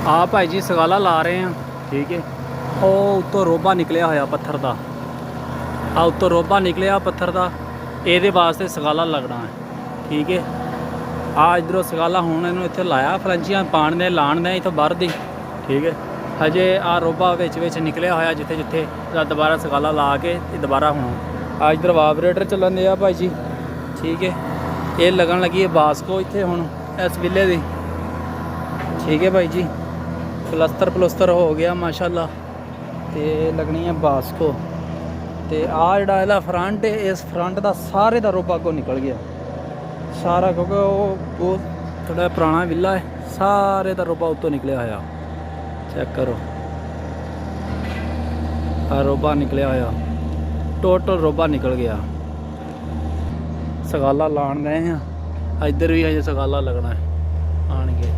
ਆ ਭਾਈ ਜੀ ਸਗਾਲਾ ਲਾ ਰਹੇ ਆ, ਠੀਕ ਹੈ। ਉਹ ਉੱਤੋਂ ਰੋਬਾ ਨਿਕਲਿਆ ਹੋਇਆ ਪੱਥਰ ਦਾ, ਆ ਉੱਤੋਂ ਰੋਬਾ ਨਿਕਲਿਆ ਪੱਥਰ ਦਾ, ਇਹਦੇ ਵਾਸਤੇ ਸਗਾਲਾ ਲੱਗਣਾ ਹੈ, ਠੀਕ ਹੈ। ਆ ਇਧਰੋਂ ਸਗਾਲਾ ਹੁਣ ਇਹਨੂੰ ਇੱਥੇ ਲਾਇਆ, ਫਲੰਚੀਆਂ ਪਾਣ ਦੇ ਲਾਣ ਦੇ ਇੱਥੋਂ ਬਾਹਰ ਦੀ, ਠੀਕ ਹੈ। ਹਜੇ ਆ ਰੋਬਾ ਵਿੱਚ ਨਿਕਲਿਆ ਹੋਇਆ, ਜਿੱਥੇ ਜਿੱਥੇ ਦੁਬਾਰਾ ਸਗਾਲਾ ਲਾ ਕੇ ਤੇ ਦੁਬਾਰਾ ਹੁਣ ਆ ਇਧਰ ਵਾਬਰੇਟਰ ਚੱਲਣ ਦੇ ਆ ਭਾਈ ਜੀ, ਠੀਕ ਹੈ। ਇਹ ਲੱਗਣ ਲੱਗੀ ਹੈ ਬਾਸਕੋ ਇੱਥੇ ਹੁਣ ਇਸ ਵਿਲੇ ਦੀ, ਠੀਕ ਹੈ ਭਾਈ ਜੀ। ਪਲਸਤਰ ਹੋ ਗਿਆ ਮਾਸ਼ਾਅੱਲਾ, ਤੇ ਲੱਗਣੀ ਹੈ ਬਾਸਕੋ। ਤੇ ਆ ਜਿਹੜਾ ਇਹਦਾ ਫਰੰਟ ਹੈ, ਇਸ ਫਰੰਟ ਦਾ ਸਾਰੇ ਦਾ ਰੋਬਾ ਅੱਗੋਂ ਨਿਕਲ ਗਿਆ ਸਾਰਾ, ਕਿਉਂਕਿ ਉਹ ਬਹੁਤ ਥੋੜਾ ਪੁਰਾਣਾ ਵਿਲਾ ਹੈ, ਸਾਰੇ ਦਾ ਰੋਬਾ ਉੱਤੋਂ ਨਿਕਲਿਆ ਹੋਇਆ। ਚੈੱਕ ਕਰੋ, ਆ ਰੋਬਾ ਨਿਕਲਿਆ ਹੋਇਆ, ਟੋਟਲ ਰੋਬਾ ਨਿਕਲ ਗਿਆ। ਸਗਾਲਾ ਲਾਣ ਗਏ ਆ, ਇੱਧਰ ਵੀ ਹਜੇ ਸਗਾਲਾ ਲੱਗਣਾ ਹੈ, ਆਣਗੇ।